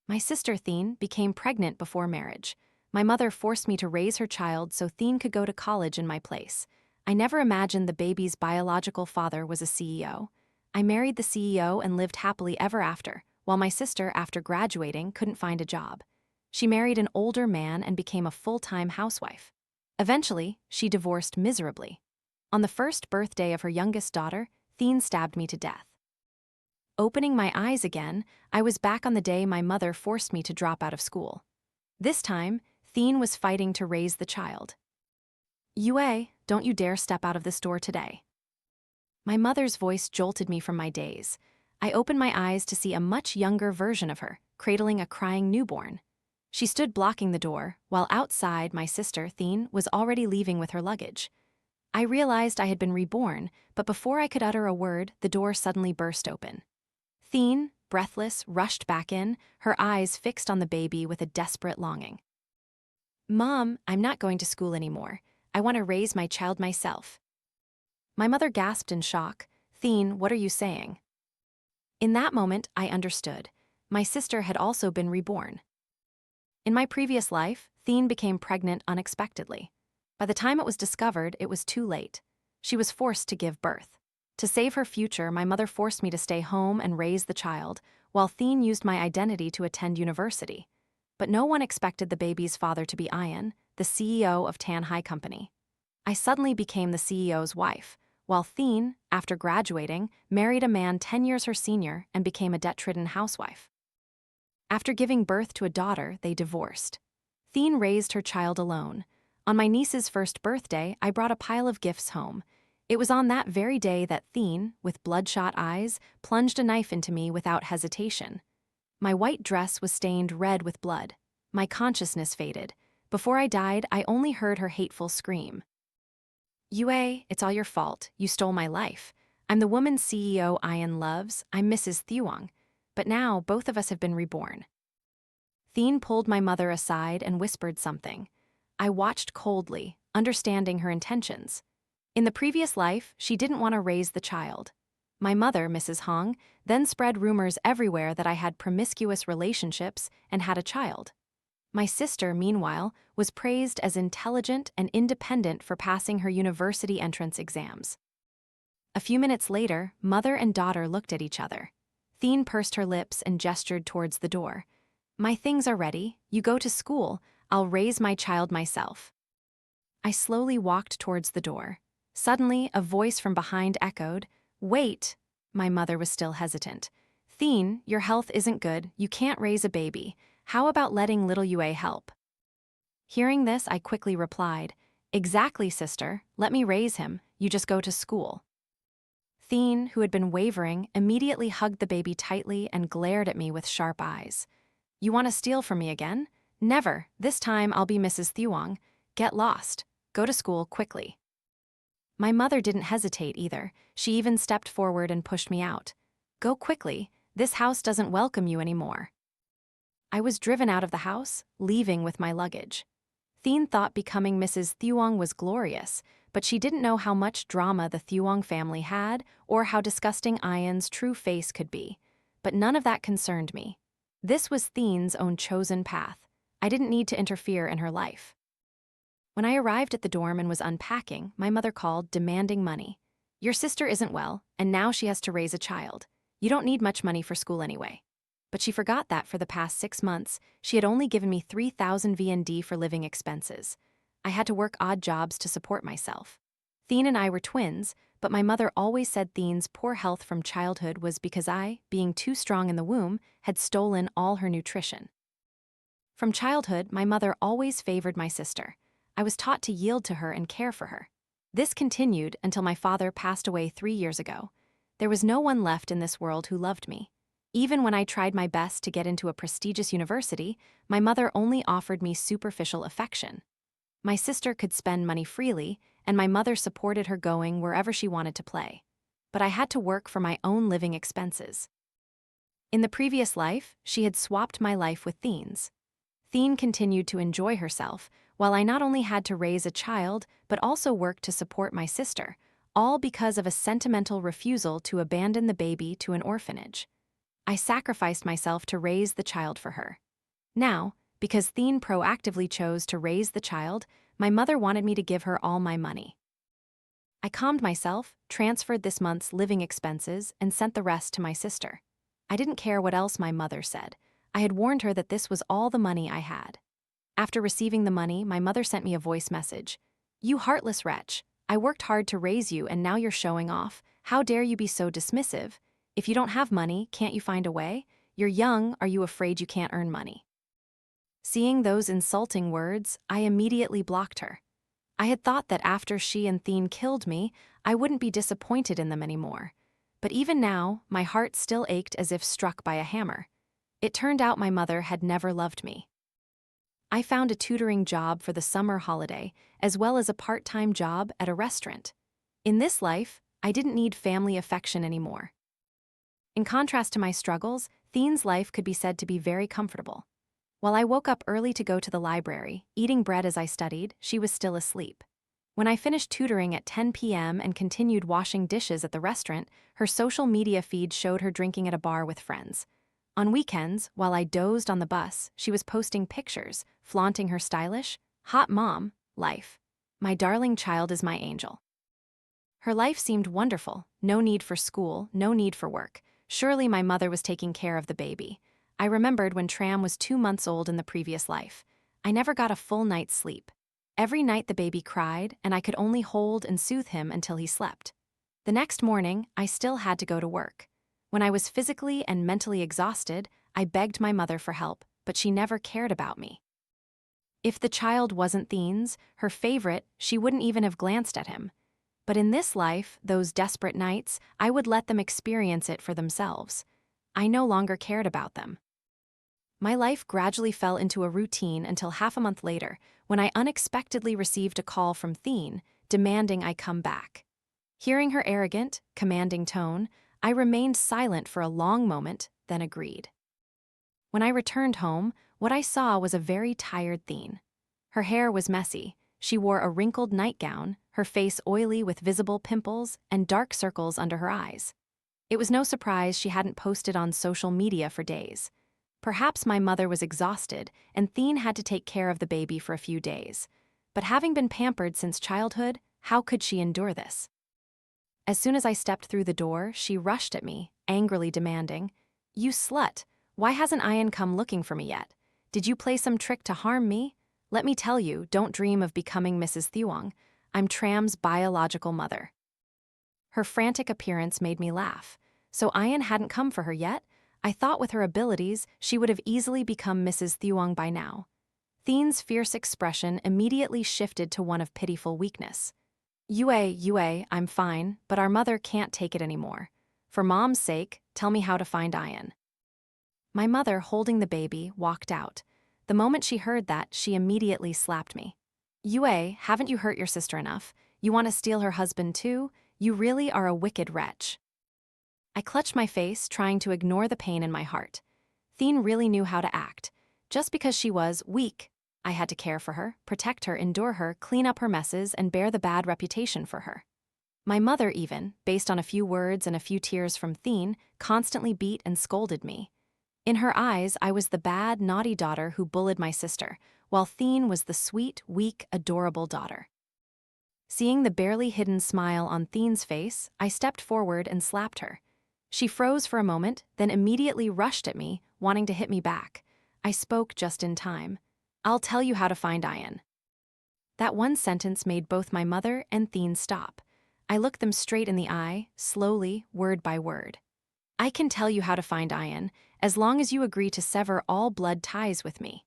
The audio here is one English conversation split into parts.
My sister Theen became pregnant before marriage. My mother forced me to raise her child so Theen could go to college in my place. I never imagined the baby's biological father was a CEO. I married the CEO and lived happily ever after, while my sister, after graduating, couldn't find a job. She married an older man and became a full-time housewife. Eventually, she divorced miserably. On the first birthday of her youngest daughter, Theen stabbed me to death. Opening my eyes again, I was back on the day my mother forced me to drop out of school. This time, Theen was fighting to raise the child. Yue, don't you dare step out of this door today. My mother's voice jolted me from my daze. I opened my eyes to see a much younger version of her, cradling a crying newborn. She stood blocking the door, while outside my sister, Theen, was already leaving with her luggage. I realized I had been reborn, but before I could utter a word, the door suddenly burst open. Theen, breathless, rushed back in, her eyes fixed on the baby with a desperate longing. Mom, I'm not going to school anymore. I want to raise my child myself. My mother gasped in shock. Theen, what are you saying? In that moment, I understood. My sister had also been reborn. In my previous life, Theen became pregnant unexpectedly. By the time it was discovered, it was too late. She was forced to give birth. To save her future, my mother forced me to stay home and raise the child, while Theen used my identity to attend university. But no one expected the baby's father to be Ian, the CEO of Tan High Company. I suddenly became the CEO's wife, while Theen, after graduating, married a man 10 years her senior and became a debt-ridden housewife. After giving birth to a daughter, they divorced. Theen raised her child alone. On my niece's first birthday, I brought a pile of gifts home. It was on that very day that Theen, with bloodshot eyes, plunged a knife into me without hesitation. My white dress was stained red with blood. My consciousness faded. Before I died, I only heard her hateful scream. Yue, it's all your fault. You stole my life. I'm the woman CEO Ian loves. I'm Mrs. Thuong. But now, both of us have been reborn. Theen pulled my mother aside and whispered something. I watched coldly, understanding her intentions. In the previous life, she didn't want to raise the child. My mother, Mrs. Hong, then spread rumors everywhere that I had promiscuous relationships and had a child. My sister, meanwhile, was praised as intelligent and independent for passing her university entrance exams. A few minutes later, mother and daughter looked at each other. Theen pursed her lips and gestured towards the door. My things are ready. You go to school. I'll raise my child myself. I slowly walked towards the door. Suddenly, a voice from behind echoed, Wait! My mother was still hesitant. Theen, your health isn't good. You can't raise a baby. How about letting little Yue help? Hearing this, I quickly replied, Exactly, sister. Let me raise him. You just go to school. Theen, who had been wavering, immediately hugged the baby tightly and glared at me with sharp eyes. You want to steal from me again? Never. This time I'll be Mrs. Thuong. Get lost. Go to school quickly. My mother didn't hesitate either. She even stepped forward and pushed me out. Go quickly. This house doesn't welcome you anymore. I was driven out of the house, leaving with my luggage. Theen thought becoming Mrs. Thuong was glorious, but she didn't know how much drama the Thuong family had or how disgusting Ian's true face could be. But none of that concerned me. This was Theen's own chosen path. I didn't need to interfere in her life. When I arrived at the dorm and was unpacking, my mother called, demanding money. Your sister isn't well, and now she has to raise a child. You don't need much money for school anyway. But she forgot that for the past 6 months, she had only given me 3,000 VND for living expenses. I had to work odd jobs to support myself. Theen and I were twins, but my mother always said Theen's poor health from childhood was because I, being too strong in the womb, had stolen all her nutrition. From childhood, my mother always favored my sister. I was taught to yield to her and care for her. This continued until my father passed away 3 years ago. There was no one left in this world who loved me. Even when I tried my best to get into a prestigious university, my mother only offered me superficial affection. My sister could spend money freely, and my mother supported her going wherever she wanted to play. But I had to work for my own living expenses. In the previous life, she had swapped my life with Theen's. Theen continued to enjoy herself, while I not only had to raise a child, but also work to support my sister, all because of a sentimental refusal to abandon the baby to an orphanage. I sacrificed myself to raise the child for her. Now, because Theen proactively chose to raise the child, my mother wanted me to give her all my money. I calmed myself, transferred this month's living expenses, and sent the rest to my sister. I didn't care what else my mother said. I had warned her that this was all the money I had. After receiving the money, my mother sent me a voice message. "You heartless wretch. I worked hard to raise you and now you're showing off. How dare you be so dismissive? If you don't have money, can't you find a way? You're young, are you afraid you can't earn money?" Seeing those insulting words, I immediately blocked her. I had thought that after she and Theen killed me, I wouldn't be disappointed in them anymore. But even now, my heart still ached as if struck by a hammer. It turned out my mother had never loved me. I found a tutoring job for the summer holiday, as well as a part-time job at a restaurant. In this life, I didn't need family affection anymore. In contrast to my struggles, Theen's life could be said to be very comfortable. While I woke up early to go to the library, eating bread as I studied, she was still asleep. When I finished tutoring at 10 p.m. and continued washing dishes at the restaurant, her social media feed showed her drinking at a bar with friends. On weekends, while I dozed on the bus, she was posting pictures, flaunting her stylish, hot mom life. My darling child is my angel. Her life seemed wonderful, no need for school, no need for work. Surely my mother was taking care of the baby. I remembered when Tram was 2 months old in the previous life. I never got a full night's sleep. Every night the baby cried, and I could only hold and soothe him until he slept. The next morning, I still had to go to work. When I was physically and mentally exhausted, I begged my mother for help, but she never cared about me. If the child wasn't Theen's, her favorite, she wouldn't even have glanced at him. But in this life, those desperate nights, I would let them experience it for themselves. I no longer cared about them. My life gradually fell into a routine until half a month later, when I unexpectedly received a call from Theen, demanding I come back. Hearing her arrogant, commanding tone, I remained silent for a long moment, then agreed. When I returned home, what I saw was a very tired Theen. Her hair was messy, she wore a wrinkled nightgown, her face oily with visible pimples and dark circles under her eyes. It was no surprise she hadn't posted on social media for days. Perhaps my mother was exhausted, and Theen had to take care of the baby for a few days. But having been pampered since childhood, how could she endure this? As soon as I stepped through the door, she rushed at me, angrily demanding, "You slut, why hasn't Ian come looking for me yet? Did you play some trick to harm me? Let me tell you, don't dream of becoming Mrs. Thuong. I'm Tram's biological mother." Her frantic appearance made me laugh. So Ian hadn't come for her yet? I thought with her abilities, she would have easily become Mrs. Thuong by now. Theen's fierce expression immediately shifted to one of pitiful weakness. Yue, I'm fine, but our mother can't take it anymore. For Mom's sake, tell me how to find Ian." My mother, holding the baby, walked out. The moment she heard that, she immediately slapped me. "Yue, haven't you hurt your sister enough? You want to steal her husband too? You really are a wicked wretch." I clutched my face, trying to ignore the pain in my heart. Theen really knew how to act. Just because she was weak, I had to care for her, protect her, endure her, clean up her messes, and bear the bad reputation for her. My mother even, based on a few words and a few tears from Theen, constantly beat and scolded me. In her eyes, I was the bad, naughty daughter who bullied my sister, while Theen was the sweet, weak, adorable daughter. Seeing the barely hidden smile on Theen's face, I stepped forward and slapped her. She froze for a moment, then immediately rushed at me, wanting to hit me back. I spoke just in time. "I'll tell you how to find Ian." That one sentence made both my mother and Theen stop. I looked them straight in the eye, slowly, word by word. "I can tell you how to find Ian, as long as you agree to sever all blood ties with me."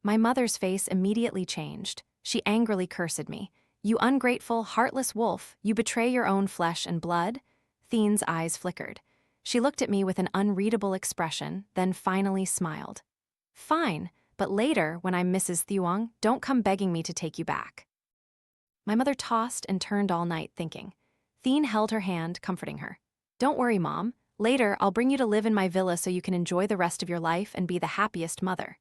My mother's face immediately changed. She angrily cursed me. "You ungrateful, heartless wolf, you betray your own flesh and blood?" Theen's eyes flickered. She looked at me with an unreadable expression, then finally smiled. "Fine, but later, when I'm Mrs. Thuong, don't come begging me to take you back." My mother tossed and turned all night, thinking. Theen held her hand, comforting her. "Don't worry, Mom. Later, I'll bring you to live in my villa so you can enjoy the rest of your life and be the happiest mother."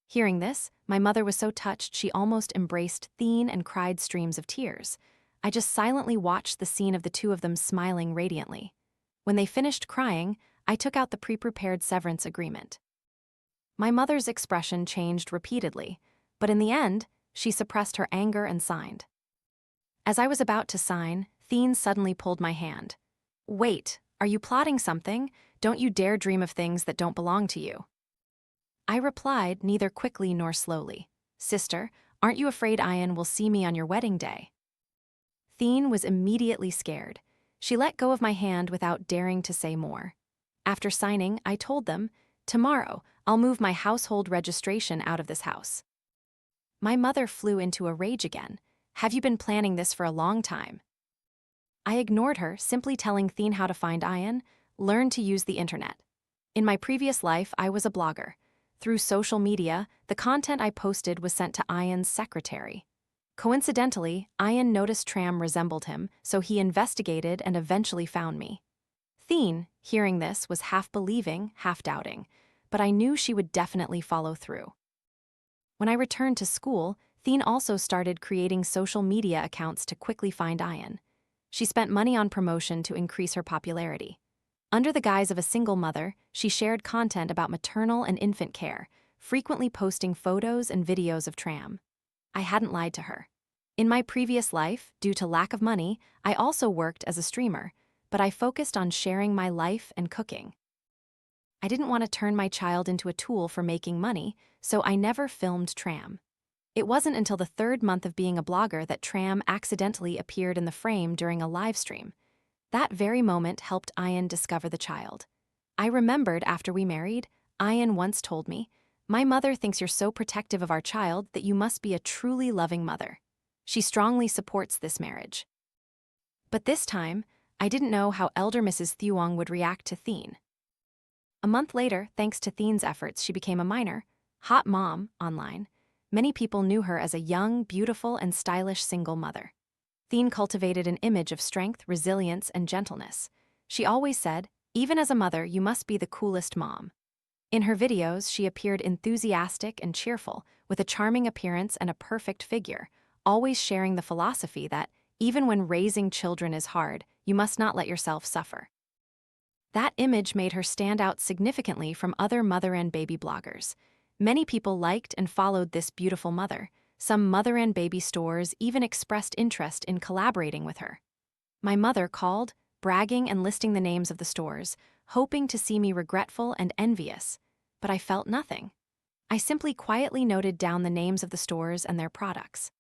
Hearing this, my mother was so touched she almost embraced Theen and cried streams of tears. I just silently watched the scene of the two of them smiling radiantly. When they finished crying, I took out the pre-prepared severance agreement. My mother's expression changed repeatedly, but in the end, she suppressed her anger and signed. As I was about to sign, Theen suddenly pulled my hand. "Wait, are you plotting something? Don't you dare dream of things that don't belong to you." I replied neither quickly nor slowly. "Sister, aren't you afraid Ian will see me on your wedding day?" Theen was immediately scared. She let go of my hand without daring to say more. After signing, I told them, "Tomorrow, I'll move my household registration out of this house." My mother flew into a rage again. "Have you been planning this for a long time?" I ignored her, simply telling Theen how to find Ian, learn to use the internet. In my previous life, I was a blogger. Through social media, the content I posted was sent to Ian's secretary. Coincidentally, Ian noticed Tram resembled him, so he investigated and eventually found me. Theen, hearing this, was half believing, half doubting, but I knew she would definitely follow through. When I returned to school, Theen also started creating social media accounts to quickly find Ian. She spent money on promotion to increase her popularity. Under the guise of a single mother, she shared content about maternal and infant care, frequently posting photos and videos of Tram. I hadn't lied to her. In my previous life, due to lack of money, I also worked as a streamer, but I focused on sharing my life and cooking. I didn't want to turn my child into a tool for making money, so I never filmed Tram. It wasn't until the 3rd month of being a blogger that Tram accidentally appeared in the frame during a live stream. That very moment helped Ian discover the child. I remembered after we married, Ian once told me, "My mother thinks you're so protective of our child that you must be a truly loving mother. She strongly supports this marriage." But this time, I didn't know how elder Mrs. Thuong would react to Theen. A month later, thanks to Theen's efforts, she became a minor, hot mom online. Many people knew her as a young, beautiful, and stylish single mother. Theen cultivated an image of strength, resilience, and gentleness. She always said, "Even as a mother, you must be the coolest mom." In her videos, she appeared enthusiastic and cheerful, with a charming appearance and a perfect figure, always sharing the philosophy that, even when raising children is hard, you must not let yourself suffer. That image made her stand out significantly from other mother and baby bloggers. Many people liked and followed this beautiful mother. Some mother and baby stores even expressed interest in collaborating with her. My mother called, bragging and listing the names of the stores, hoping to see me regretful and envious, but I felt nothing. I simply quietly noted down the names of the stores and their products.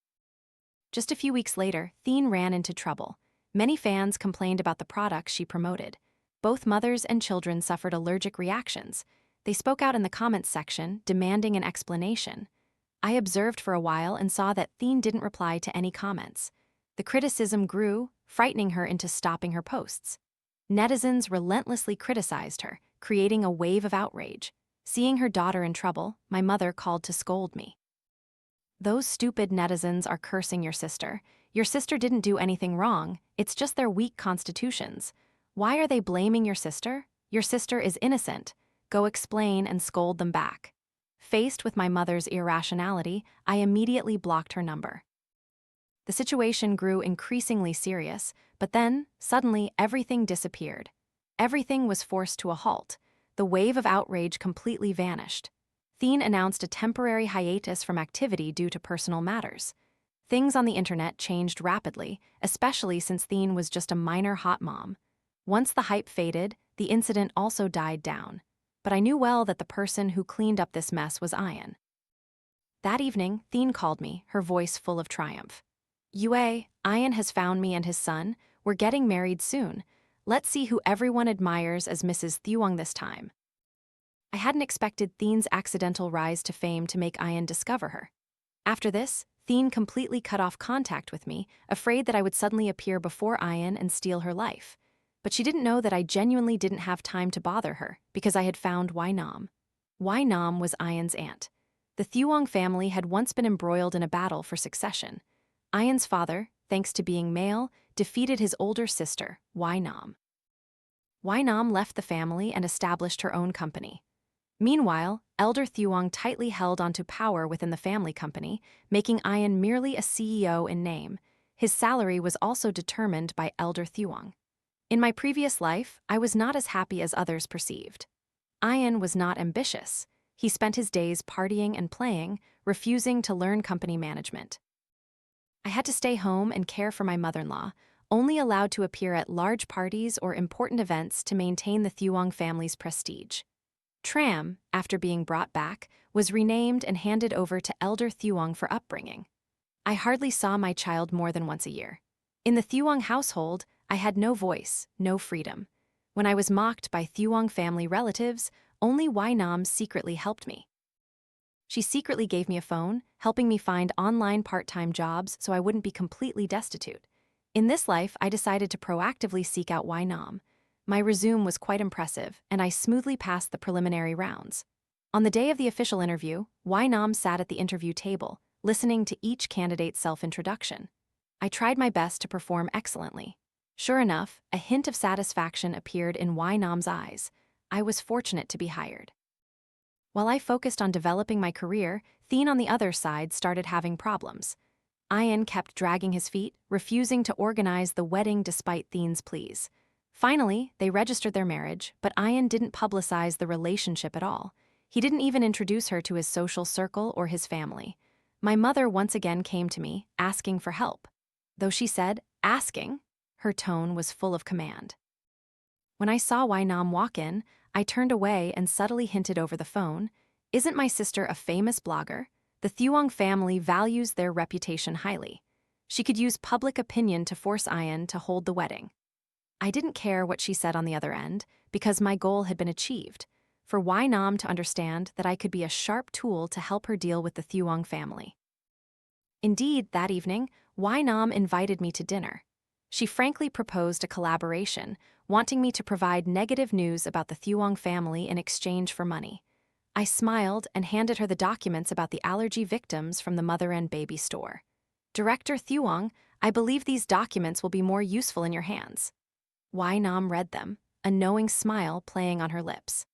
Just a few weeks later, Theen ran into trouble. Many fans complained about the products she promoted. Both mothers and children suffered allergic reactions. They spoke out in the comments section, demanding an explanation. I observed for a while and saw that Theen didn't reply to any comments. The criticism grew, frightening her into stopping her posts. Netizens relentlessly criticized her, creating a wave of outrage. Seeing her daughter in trouble, my mother called to scold me. "Those stupid netizens are cursing your sister. Your sister didn't do anything wrong, it's just their weak constitutions. Why are they blaming your sister? Your sister is innocent. Go explain and scold them back." Faced with my mother's irrationality, I immediately blocked her number. The situation grew increasingly serious, but then, suddenly, everything disappeared. Everything was forced to a halt. The wave of outrage completely vanished. Theen announced a temporary hiatus from activity due to personal matters. Things on the internet changed rapidly, especially since Theen was just a minor hot mom. Once the hype faded, the incident also died down. But I knew well that the person who cleaned up this mess was Ian. That evening, Theen called me, her voice full of triumph. "Yue, Ian has found me and his son. We're getting married soon. Let's see who everyone admires as Mrs. Thuong this time." I hadn't expected Theen's accidental rise to fame to make Ian discover her. After this, Theen completely cut off contact with me, afraid that I would suddenly appear before Ian and steal her life. But she didn't know that I genuinely didn't have time to bother her, because I had found Wai Nam. Wai Nam was Ian's aunt. The Thuong family had once been embroiled in a battle for succession. Ian's father, thanks to being male, defeated his older sister, Wai Nam. Wai Nam left the family and established her own company. Meanwhile, elder Thuong tightly held onto power within the family company, making Ian merely a CEO in name. His salary was also determined by elder Thuong. In my previous life, I was not as happy as others perceived. Ian was not ambitious. He spent his days partying and playing, refusing to learn company management. I had to stay home and care for my mother-in-law, only allowed to appear at large parties or important events to maintain the Thuong family's prestige. Tram, after being brought back, was renamed and handed over to Elder Thuong for upbringing. I hardly saw my child more than once a year. In the Thuong household, I had no voice, no freedom. When I was mocked by Thuong family relatives, only Nam secretly helped me. She secretly gave me a phone, helping me find online part-time jobs so I wouldn't be completely destitute. In this life, I decided to proactively seek out Nam. My resume was quite impressive, and I smoothly passed the preliminary rounds. On the day of the official interview, Nam sat at the interview table, listening to each candidate's self-introduction. I tried my best to perform excellently. Sure enough, a hint of satisfaction appeared in Nam's eyes. I was fortunate to be hired. While I focused on developing my career, Thien on the other side started having problems. Ian kept dragging his feet, refusing to organize the wedding despite Thien's pleas. Finally, they registered their marriage, but Ian didn't publicize the relationship at all. He didn't even introduce her to his social circle or his family. My mother once again came to me, asking for help. Though she said, asking, her tone was full of command. When I saw Nam walk in, I turned away and subtly hinted over the phone, "Isn't my sister a famous blogger? The Thuong family values their reputation highly. She could use public opinion to force Ian to hold the wedding." I didn't care what she said on the other end, because my goal had been achieved, for Nam to understand that I could be a sharp tool to help her deal with the Thuong family. Indeed, that evening, Nam invited me to dinner. She frankly proposed a collaboration, wanting me to provide negative news about the Thuong family in exchange for money. I smiled and handed her the documents about the allergy victims from the mother and baby store. "Director Thuong, I believe these documents will be more useful in your hands." Nam read them, a knowing smile playing on her lips.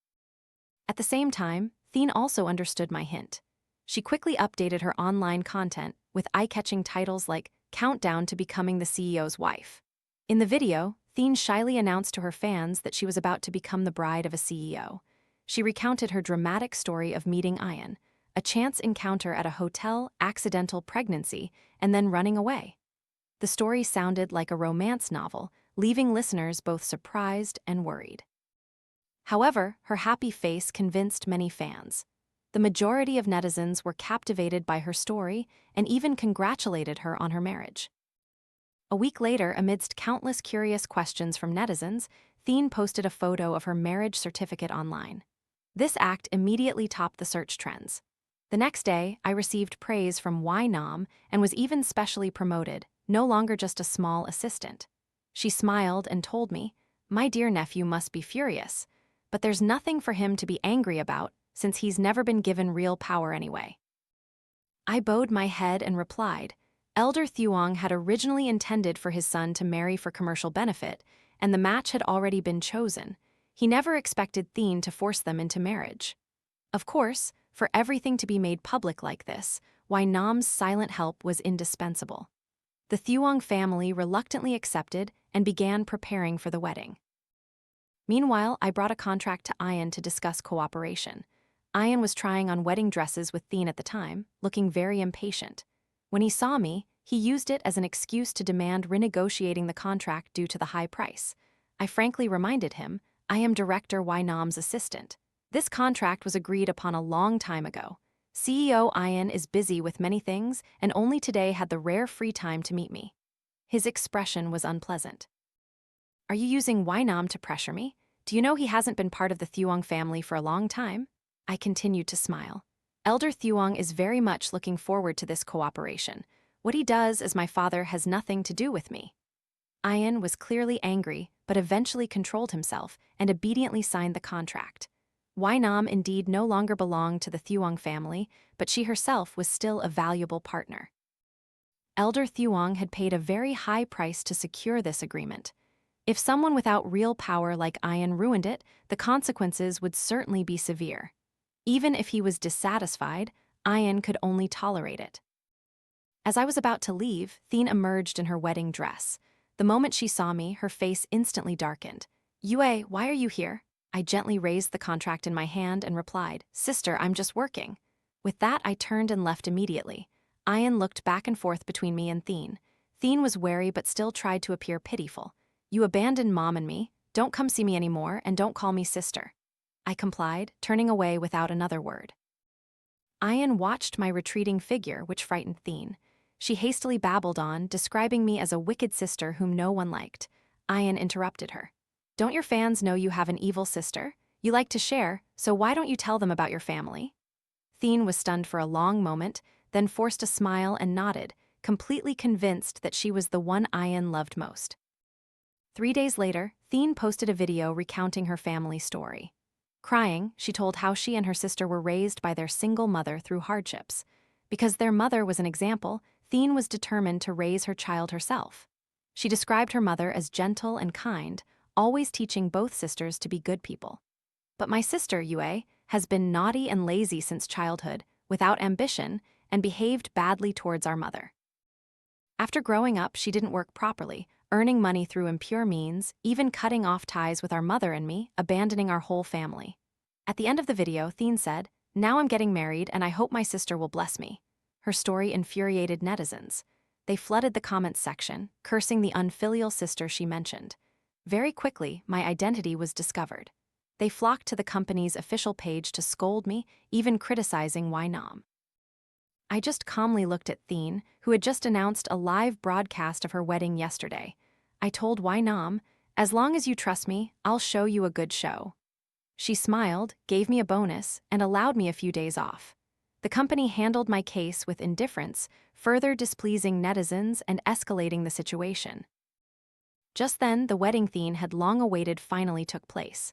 At the same time, Thien also understood my hint. She quickly updated her online content with eye-catching titles like "Countdown to Becoming the CEO's Wife." In the video, Thien shyly announced to her fans that she was about to become the bride of a CEO. She recounted her dramatic story of meeting Ian, a chance encounter at a hotel, accidental pregnancy, and then running away. The story sounded like a romance novel, leaving listeners both surprised and worried. However, her happy face convinced many fans. The majority of netizens were captivated by her story and even congratulated her on her marriage. A week later, amidst countless curious questions from netizens, Thien posted a photo of her marriage certificate online. This act immediately topped the search trends. The next day, I received praise from Nam and was even specially promoted, no longer just a small assistant. She smiled and told me, "My dear nephew must be furious, but there's nothing for him to be angry about, since he's never been given real power anyway." I bowed my head and replied, "Elder Thuong had originally intended for his son to marry for commercial benefit, and the match had already been chosen. He never expected Thien to force them into marriage." Of course, for everything to be made public like this, Nam's silent help was indispensable. The Thuong family reluctantly accepted and began preparing for the wedding. Meanwhile, I brought a contract to Ian to discuss cooperation. Ian was trying on wedding dresses with Thien at the time, looking very impatient. When he saw me, he used it as an excuse to demand renegotiating the contract due to the high price. I frankly reminded him, "I am Director Nam's assistant. This contract was agreed upon a long time ago. CEO Ian is busy with many things and only today had the rare free time to meet me." His expression was unpleasant. "Are you using Nam to pressure me? Do you know he hasn't been part of the Thuong family for a long time?" I continued to smile. "Elder Thuong is very much looking forward to this cooperation. What he does as my father has nothing to do with me." Ian was clearly angry, but eventually controlled himself and obediently signed the contract. Nam indeed no longer belonged to the Thuong family, but she herself was still a valuable partner. Elder Thuong had paid a very high price to secure this agreement. If someone without real power like Ian ruined it, the consequences would certainly be severe. Even if he was dissatisfied, Ian could only tolerate it. As I was about to leave, Thien emerged in her wedding dress. The moment she saw me, her face instantly darkened. Yue, why are you here? I gently raised the contract in my hand and replied, Sister, I'm just working. With that, I turned and left immediately. Ian looked back and forth between me and Thien. Thien was wary but still tried to appear pitiful. You abandoned Mom and me. Don't come see me anymore and don't call me sister. I complied, turning away without another word. Ian watched my retreating figure, which frightened Thien. She hastily babbled on, describing me as a wicked sister whom no one liked. Ian interrupted her. Don't your fans know you have an evil sister? You like to share, so why don't you tell them about your family? Thien was stunned for a long moment, then forced a smile and nodded, completely convinced that she was the one Ian loved most. 3 days later, Thien posted a video recounting her family story. Crying, she told how she and her sister were raised by their single mother through hardships. Because their mother was an example, Thien was determined to raise her child herself. She described her mother as gentle and kind, always teaching both sisters to be good people. But my sister, Yue, has been naughty and lazy since childhood, without ambition, and behaved badly towards our mother. After growing up, she didn't work properly, earning money through impure means, even cutting off ties with our mother and me, abandoning our whole family. At the end of the video, Thien said, Now I'm getting married and I hope my sister will bless me. Her story infuriated netizens. They flooded the comments section, cursing the unfilial sister she mentioned. Very quickly, my identity was discovered. They flocked to the company's official page to scold me, even criticizing Why Nam. I just calmly looked at Thien, who had just announced a live broadcast of her wedding yesterday. I told Why Nam, as long as you trust me, I'll show you a good show. She smiled, gave me a bonus, and allowed me a few days off. The company handled my case with indifference, further displeasing netizens and escalating the situation. Just then, the wedding Thien had long awaited finally took place.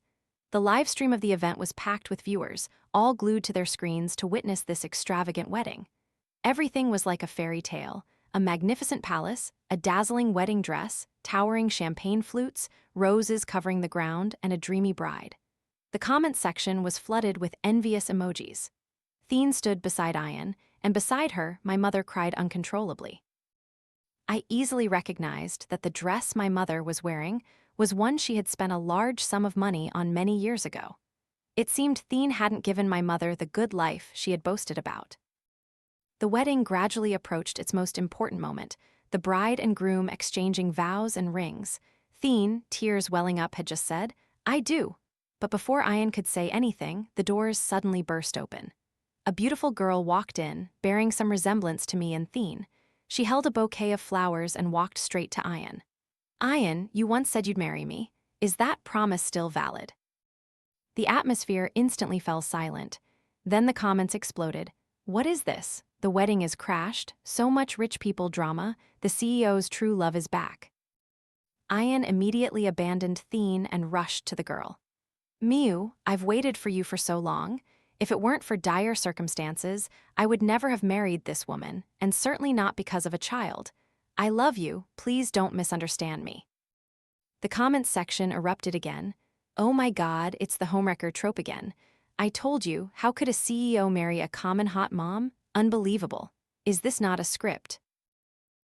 The live stream of the event was packed with viewers, all glued to their screens to witness this extravagant wedding. Everything was like a fairy tale: a magnificent palace, a dazzling wedding dress, towering champagne flutes, roses covering the ground, and a dreamy bride. The comments section was flooded with envious emojis. Thien stood beside Ian, and beside her, my mother cried uncontrollably. I easily recognized that the dress my mother was wearing was one she had spent a large sum of money on many years ago. It seemed Thien hadn't given my mother the good life she had boasted about. The wedding gradually approached its most important moment, the bride and groom exchanging vows and rings. Thien, tears welling up, had just said, I do. But before Ian could say anything, the doors suddenly burst open. A beautiful girl walked in, bearing some resemblance to me and Thien. She held a bouquet of flowers and walked straight to Ian. Ian, you once said you'd marry me. Is that promise still valid? The atmosphere instantly fell silent. Then the comments exploded. What is this? The wedding is crashed, so much rich people drama, the CEO's true love is back. Ian immediately abandoned Thien and rushed to the girl. Miu, I've waited for you for so long. If it weren't for dire circumstances, I would never have married this woman, and certainly not because of a child. I love you, please don't misunderstand me. The comments section erupted again. Oh my God, it's the homewrecker trope again. I told you, how could a CEO marry a common hot mom? Unbelievable. Is this not a script?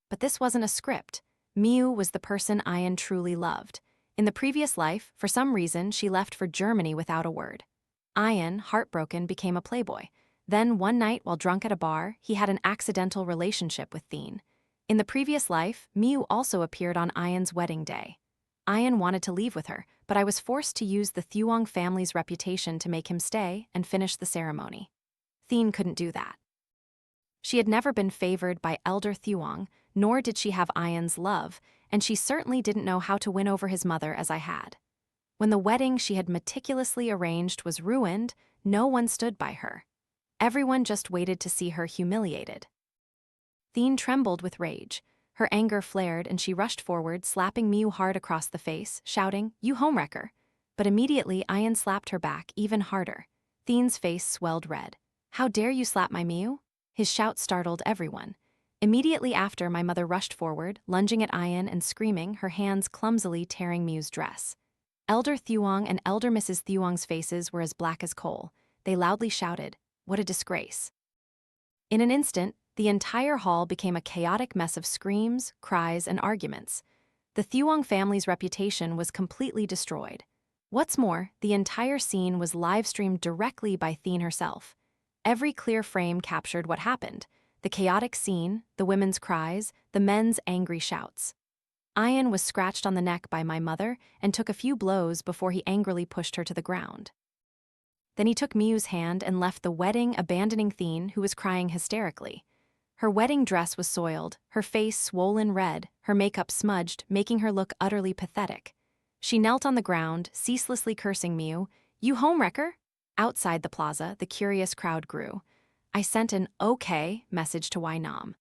But this wasn't a script. Miu was the person Ian truly loved. In the previous life, for some reason, she left for Germany without a word. Ian, heartbroken, became a playboy. Then, one night while drunk at a bar, he had an accidental relationship with Thien. In the previous life, Miu also appeared on Ian's wedding day. Ian wanted to leave with her, but I was forced to use the Thuong family's reputation to make him stay and finish the ceremony. Thien couldn't do that. She had never been favored by Elder Thuong, nor did she have Ian's love, and she certainly didn't know how to win over his mother as I had. When the wedding she had meticulously arranged was ruined, no one stood by her. Everyone just waited to see her humiliated. Thien trembled with rage. Her anger flared and she rushed forward, slapping Miu hard across the face, shouting, You homewrecker! But immediately Ian slapped her back even harder. Thien's face swelled red. How dare you slap my Miu? His shout startled everyone. Immediately after, my mother rushed forward, lunging at Ian and screaming, her hands clumsily tearing Miu's dress. Elder Thuong and Elder Mrs. Thuong's faces were as black as coal. They loudly shouted, What a disgrace. In an instant, the entire hall became a chaotic mess of screams, cries, and arguments. The Thuong family's reputation was completely destroyed. What's more, the entire scene was live-streamed directly by Thien herself. Every clear frame captured what happened: the chaotic scene, the women's cries, the men's angry shouts. Ian was scratched on the neck by my mother and took a few blows before he angrily pushed her to the ground. Then he took Miu's hand and left the wedding, abandoning Thien, who was crying hysterically. Her wedding dress was soiled, her face swollen red, her makeup smudged, making her look utterly pathetic. She knelt on the ground, ceaselessly cursing Miu. "You homewrecker?" Outside the plaza, the curious crowd grew. I sent an "okay" message to Nam.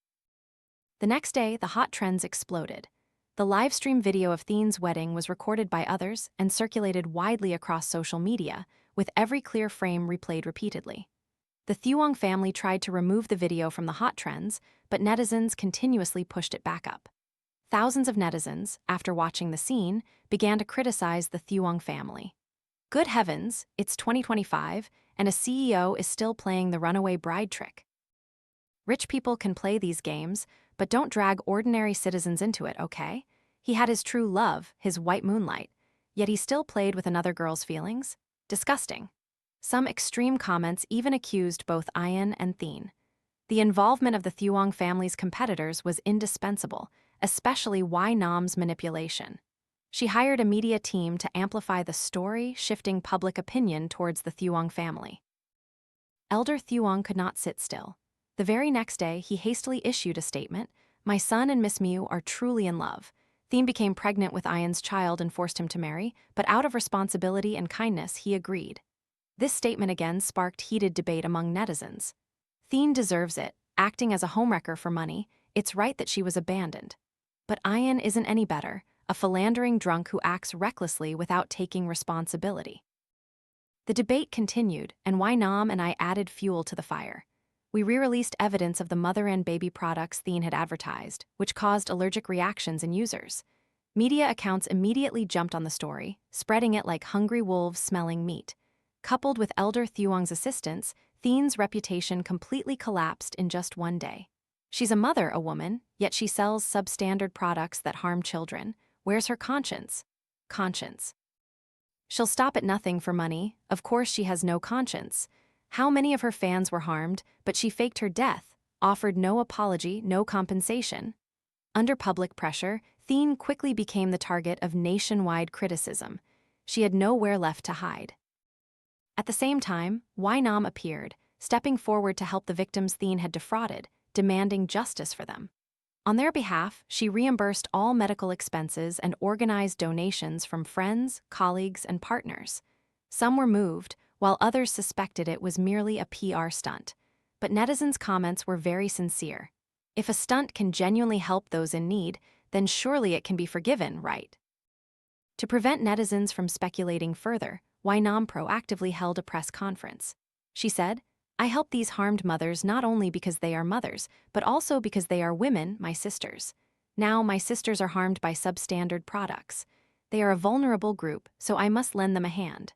The next day, the hot trends exploded. The livestream video of Thien's wedding was recorded by others and circulated widely across social media, with every clear frame replayed repeatedly. The Thuong family tried to remove the video from the hot trends, but netizens continuously pushed it back up. Thousands of netizens, after watching the scene, began to criticize the Thuong family. Good heavens, it's 2025, and a CEO is still playing the runaway bride trick. Rich people can play these games, but don't drag ordinary citizens into it, okay? He had his true love, his white moonlight, yet he still played with another girl's feelings? Disgusting. Some extreme comments even accused both Ian and Thien. The involvement of the Thuong family's competitors was indispensable, especially Nam's manipulation. She hired a media team to amplify the story, shifting public opinion towards the Thuong family. Elder Thuong could not sit still. The very next day, he hastily issued a statement: "My son and Miss Miu are truly in love." Thien became pregnant with Ian's child and forced him to marry, but out of responsibility and kindness, he agreed. This statement again sparked heated debate among netizens. Thien deserves it, acting as a homewrecker for money. It's right that she was abandoned. But Ian isn't any better, a philandering drunk who acts recklessly without taking responsibility. The debate continued, and Nam and I added fuel to the fire. We re-released evidence of the mother and baby products Thien had advertised, which caused allergic reactions in users. Media accounts immediately jumped on the story, spreading it like hungry wolves smelling meat. Coupled with Elder Thuong's assistance, Thien's reputation completely collapsed in just one day. She's a mother, a woman, yet she sells substandard products that harm children. Where's her conscience? Conscience. She'll stop at nothing for money. Of course she has no conscience. How many of her fans were harmed, but she faked her death, offered no apology, no compensation. Under public pressure, Thien quickly became the target of nationwide criticism. She had nowhere left to hide. At the same time, Nam appeared, stepping forward to help the victims Thien had defrauded, demanding justice for them. On their behalf, she reimbursed all medical expenses and organized donations from friends, colleagues, and partners. Some were moved, while others suspected it was merely a PR stunt. But netizens' comments were very sincere. If a stunt can genuinely help those in need, then surely it can be forgiven, right? To prevent netizens from speculating further, Nam proactively held a press conference. She said, "I help these harmed mothers not only because they are mothers, but also because they are women, my sisters. Now my sisters are harmed by substandard products. They are a vulnerable group, so I must lend them a hand.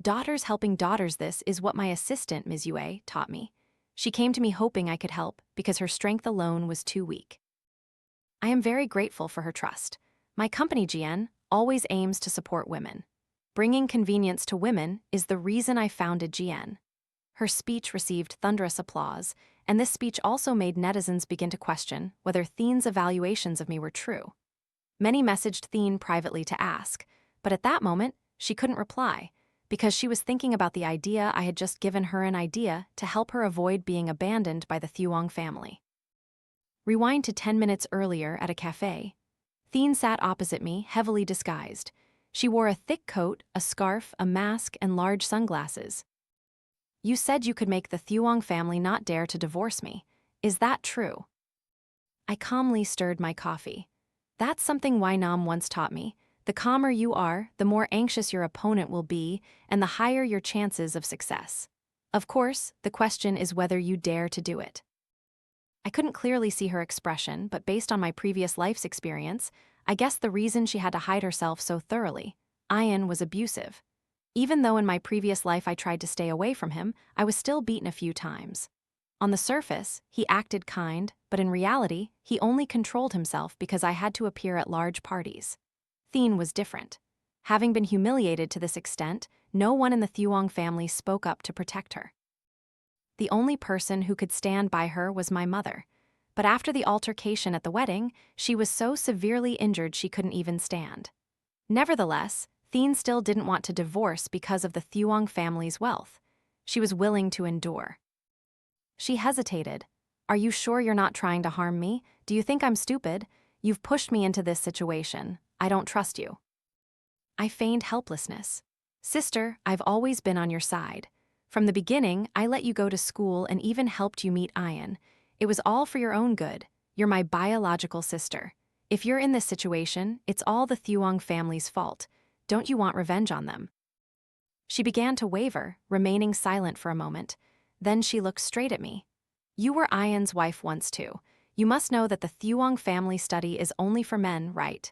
Daughters helping daughters, this is what my assistant, Ms. Yue, taught me. She came to me hoping I could help because her strength alone was too weak. I am very grateful for her trust. My company, GN, always aims to support women. Bringing convenience to women is the reason I founded GN." Her speech received thunderous applause, and this speech also made netizens begin to question whether Thien's evaluations of me were true. Many messaged Thien privately to ask, but at that moment, she couldn't reply, because she was thinking about the idea I had just given her, an idea to help her avoid being abandoned by the Thuong family. Rewind to 10 minutes earlier at a cafe. Thien sat opposite me, heavily disguised. She wore a thick coat, a scarf, a mask, and large sunglasses. "You said you could make the Thuong family not dare to divorce me. Is that true?" I calmly stirred my coffee. "That's something Nam once taught me. The calmer you are, the more anxious your opponent will be, and the higher your chances of success. Of course, the question is whether you dare to do it." I couldn't clearly see her expression, but based on my previous life's experience, I guessed the reason she had to hide herself so thoroughly. Ian was abusive. Even though in my previous life I tried to stay away from him, I was still beaten a few times. On the surface, he acted kind, but in reality, he only controlled himself because I had to appear at large parties. Thien was different. Having been humiliated to this extent, no one in the Thuong family spoke up to protect her. The only person who could stand by her was my mother. But after the altercation at the wedding, she was so severely injured she couldn't even stand. Nevertheless, Thien still didn't want to divorce because of the Thuong family's wealth. She was willing to endure. She hesitated. "Are you sure you're not trying to harm me? Do you think I'm stupid? You've pushed me into this situation. I don't trust you." I feigned helplessness. "Sister, I've always been on your side. From the beginning, I let you go to school and even helped you meet Ian. It was all for your own good. You're my biological sister. If you're in this situation, it's all the Thuong family's fault. Don't you want revenge on them?" She began to waver, remaining silent for a moment. Then she looked straight at me. "You were Ian's wife once too. You must know that the Thuong family study is only for men, right?"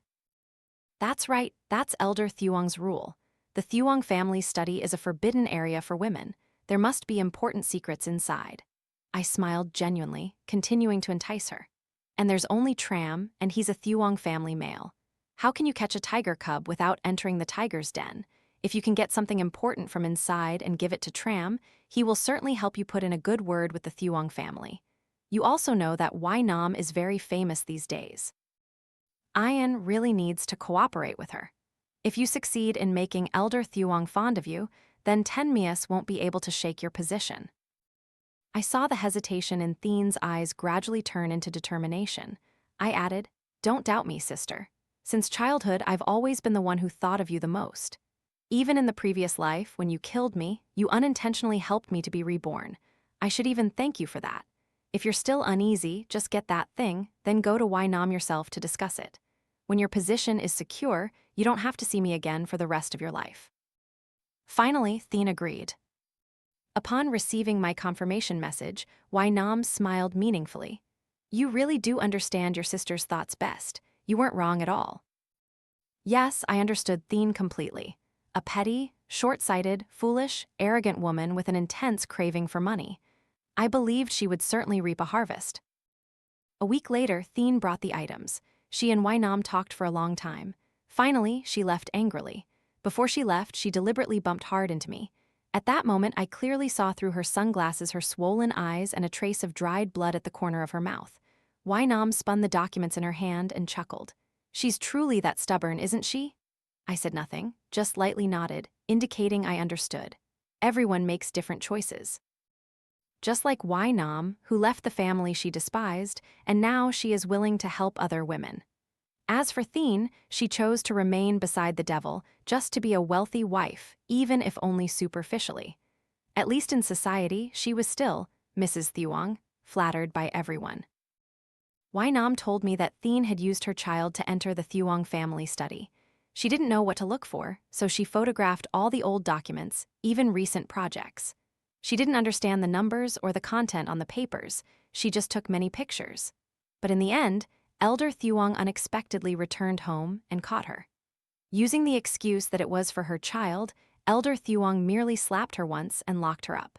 "That's right, that's Elder Thuong's rule. The Thuong family study is a forbidden area for women. There must be important secrets inside." I smiled genuinely, continuing to entice her. "And there's only Tram, and he's a Thuong family male. How can you catch a tiger cub without entering the tiger's den? If you can get something important from inside and give it to Tram, he will certainly help you put in a good word with the Thuong family. You also know that Wai Nam is very famous these days. Ian really needs to cooperate with her. If you succeed in making Elder Thuong fond of you, then Tenmias won't be able to shake your position." I saw the hesitation in Thien's eyes gradually turn into determination. I added, "Don't doubt me, sister. Since childhood, I've always been the one who thought of you the most. Even in the previous life, when you killed me, you unintentionally helped me to be reborn. I should even thank you for that. If you're still uneasy, just get that thing, then go to Wai Nam yourself to discuss it. When your position is secure, you don't have to see me again for the rest of your life." Finally, Thien agreed. Upon receiving my confirmation message, Wai Nam smiled meaningfully. "You really do understand your sister's thoughts best. You weren't wrong at all." Yes, I understood Thien completely. A petty, short-sighted, foolish, arrogant woman with an intense craving for money. I believed she would certainly reap a harvest. A week later, Thien brought the items. She and Wai Nam talked for a long time. Finally, she left angrily. Before she left, she deliberately bumped hard into me. At that moment, I clearly saw through her sunglasses her swollen eyes and a trace of dried blood at the corner of her mouth. Wai Nam spun the documents in her hand and chuckled. "She's truly that stubborn, isn't she?" I said nothing, just lightly nodded, indicating I understood. Everyone makes different choices. Just like Wai Nam, who left the family she despised, and now she is willing to help other women. As for Thien, she chose to remain beside the devil, just to be a wealthy wife, even if only superficially. At least in society, she was still Mrs. Thuong, flattered by everyone. Wai Nam told me that Thien had used her child to enter the Thuong family study. She didn't know what to look for, so she photographed all the old documents, even recent projects. She didn't understand the numbers or the content on the papers, she just took many pictures. But in the end, Elder Thuong unexpectedly returned home and caught her. Using the excuse that it was for her child, Elder Thuong merely slapped her once and locked her up.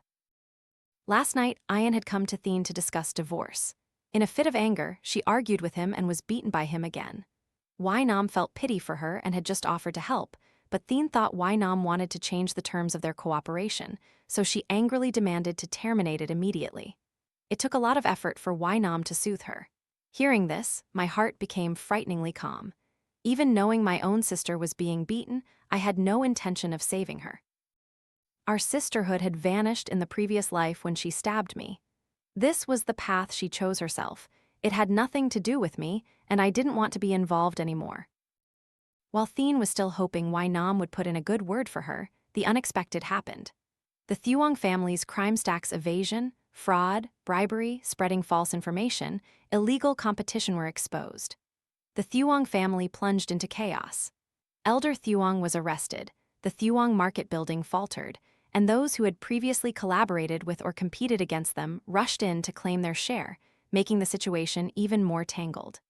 Last night, Ian had come to Thien to discuss divorce. In a fit of anger, she argued with him and was beaten by him again. Wai Nam felt pity for her and had just offered to help, but Thien thought Wai Nam wanted to change the terms of their cooperation, so she angrily demanded to terminate it immediately. It took a lot of effort for Wai Nam to soothe her. Hearing this, my heart became frighteningly calm. Even knowing my own sister was being beaten, I had no intention of saving her. Our sisterhood had vanished in the previous life when she stabbed me. This was the path she chose herself. It had nothing to do with me, and I didn't want to be involved anymore. While Thien was still hoping Wai Nam would put in a good word for her, the unexpected happened. The Thuong family's crime stacks evasion, fraud, bribery, spreading false information, illegal competition were exposed. The Thuong family plunged into chaos. Elder Thuong was arrested, the Thuong market building faltered, and those who had previously collaborated with or competed against them rushed in to claim their share, making the situation even more tangled.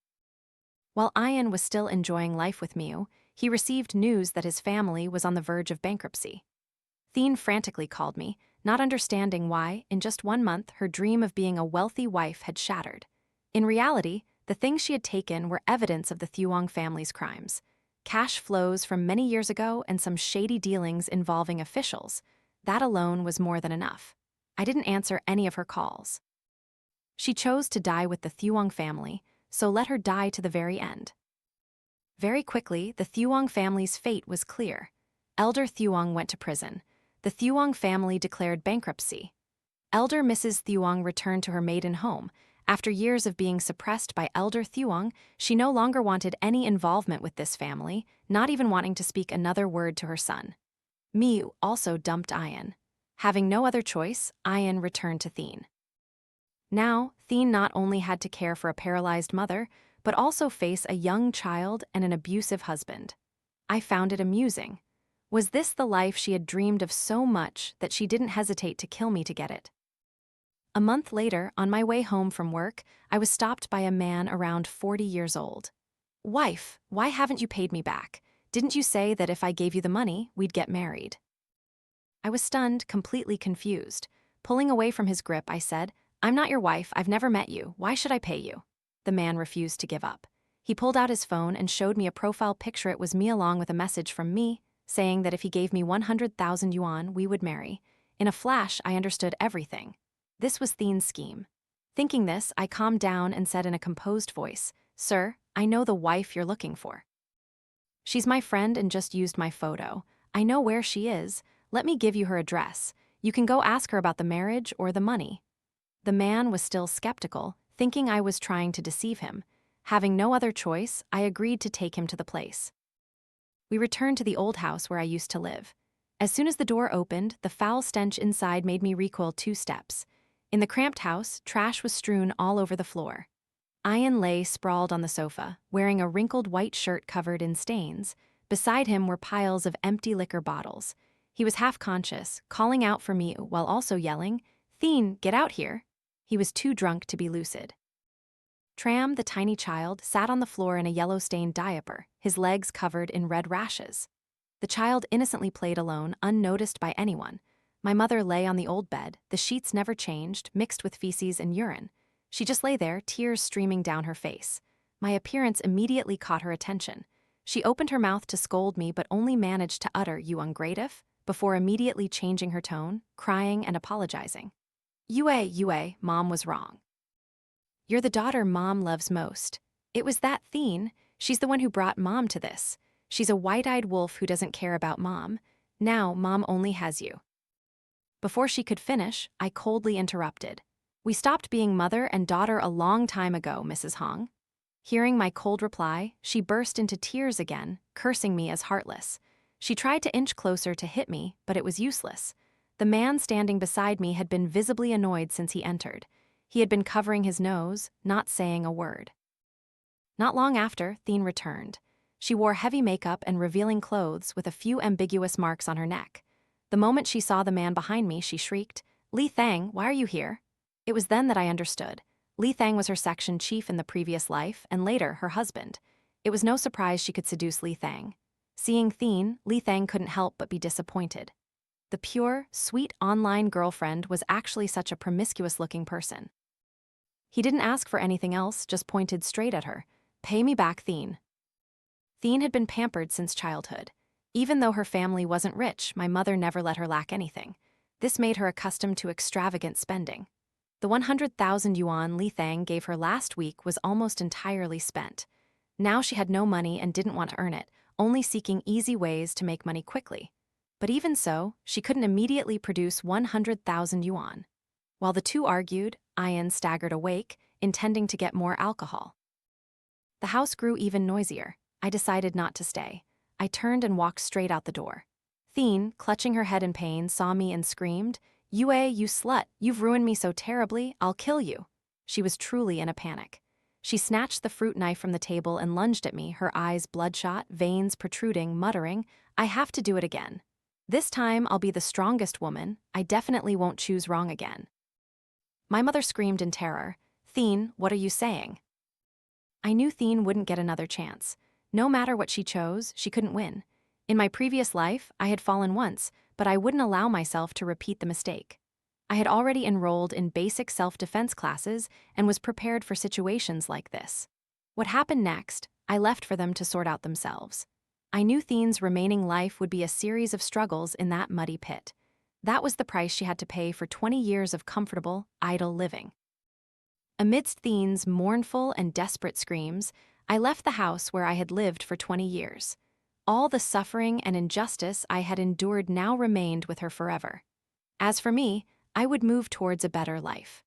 While Ian was still enjoying life with Miu, he received news that his family was on the verge of bankruptcy. Thien frantically called me, not understanding why, in just 1 month, her dream of being a wealthy wife had shattered. In reality, the things she had taken were evidence of the Thuong family's crimes. Cash flows from many years ago and some shady dealings involving officials. That alone was more than enough. I didn't answer any of her calls. She chose to die with the Thuong family, so let her die to the very end. Very quickly, the Thuong family's fate was clear. Elder Thuong went to prison. The Thuong family declared bankruptcy. Elder Mrs. Thuong returned to her maiden home. After years of being suppressed by Elder Thuong, she no longer wanted any involvement with this family, not even wanting to speak another word to her son. Miu also dumped Ian. Having no other choice, Ian returned to Thien. Now, Thien not only had to care for a paralyzed mother, but also face a young child and an abusive husband. I found it amusing. Was this the life she had dreamed of so much that she didn't hesitate to kill me to get it? A month later, on my way home from work, I was stopped by a man around 40 years old. "Wife, why haven't you paid me back? Didn't you say that if I gave you the money, we'd get married?" I was stunned, completely confused. Pulling away from his grip, I said, "I'm not your wife, I've never met you, why should I pay you?" The man refused to give up. He pulled out his phone and showed me a profile picture. It was me along with a message from me, saying that if he gave me 100,000 yuan, we would marry. In a flash, I understood everything. This was Thien's scheme. Thinking this, I calmed down and said in a composed voice, "Sir, I know the wife you're looking for. She's my friend and just used my photo. I know where she is. Let me give you her address. You can go ask her about the marriage or the money." The man was still skeptical, thinking I was trying to deceive him. Having no other choice, I agreed to take him to the place. We returned to the old house where I used to live. As soon as the door opened, the foul stench inside made me recoil 2 steps. In the cramped house, trash was strewn all over the floor. Ian lay sprawled on the sofa, wearing a wrinkled white shirt covered in stains. Beside him were piles of empty liquor bottles. He was half-conscious, calling out for me while also yelling, "Thien, get out here." He was too drunk to be lucid. Tram, the tiny child, sat on the floor in a yellow-stained diaper, his legs covered in red rashes. The child innocently played alone, unnoticed by anyone. My mother lay on the old bed, the sheets never changed, mixed with feces and urine. She just lay there, tears streaming down her face. My appearance immediately caught her attention. She opened her mouth to scold me but only managed to utter, "You ungrative," before immediately changing her tone, crying and apologizing. Yue, Mom was wrong. You're the daughter Mom loves most. It was that Thien. She's the one who brought Mom to this. She's a white-eyed wolf who doesn't care about Mom. Now Mom only has you." Before she could finish, I coldly interrupted. "We stopped being mother and daughter a long time ago, Mrs. Hong." Hearing my cold reply, she burst into tears again, cursing me as heartless. She tried to inch closer to hit me, but it was useless. The man standing beside me had been visibly annoyed since he entered. He had been covering his nose, not saying a word. Not long after, Thien returned. She wore heavy makeup and revealing clothes with a few ambiguous marks on her neck. The moment she saw the man behind me, she shrieked, "Li Thang, why are you here?" It was then that I understood. Li Thang was her section chief in the previous life, and later, her husband. It was no surprise she could seduce Li Thang. Seeing Thien, Li Thang couldn't help but be disappointed. The pure, sweet online girlfriend was actually such a promiscuous-looking person. He didn't ask for anything else, just pointed straight at her. "Pay me back, Thien." Thien had been pampered since childhood. Even though her family wasn't rich, my mother never let her lack anything. This made her accustomed to extravagant spending. The 100,000 yuan Li Thang gave her last week was almost entirely spent. Now she had no money and didn't want to earn it, only seeking easy ways to make money quickly. But even so, she couldn't immediately produce 100,000 yuan. While the two argued, Ian staggered awake, intending to get more alcohol. The house grew even noisier. I decided not to stay. I turned and walked straight out the door. Thien, clutching her head in pain, saw me and screamed, "Yue, you slut, you've ruined me so terribly, I'll kill you." She was truly in a panic. She snatched the fruit knife from the table and lunged at me, her eyes bloodshot, veins protruding, muttering, "I have to do it again. This time I'll be the strongest woman. I definitely won't choose wrong again." My mother screamed in terror, "Thien, what are you saying?" I knew Thien wouldn't get another chance. No matter what she chose, she couldn't win. In my previous life, I had fallen once, but I wouldn't allow myself to repeat the mistake. I had already enrolled in basic self-defense classes and was prepared for situations like this. What happened next, I left for them to sort out themselves. I knew Theen's remaining life would be a series of struggles in that muddy pit. That was the price she had to pay for 20 years of comfortable, idle living. Amidst Theen's mournful and desperate screams, I left the house where I had lived for 20 years. All the suffering and injustice I had endured now remained with her forever. As for me, I would move towards a better life.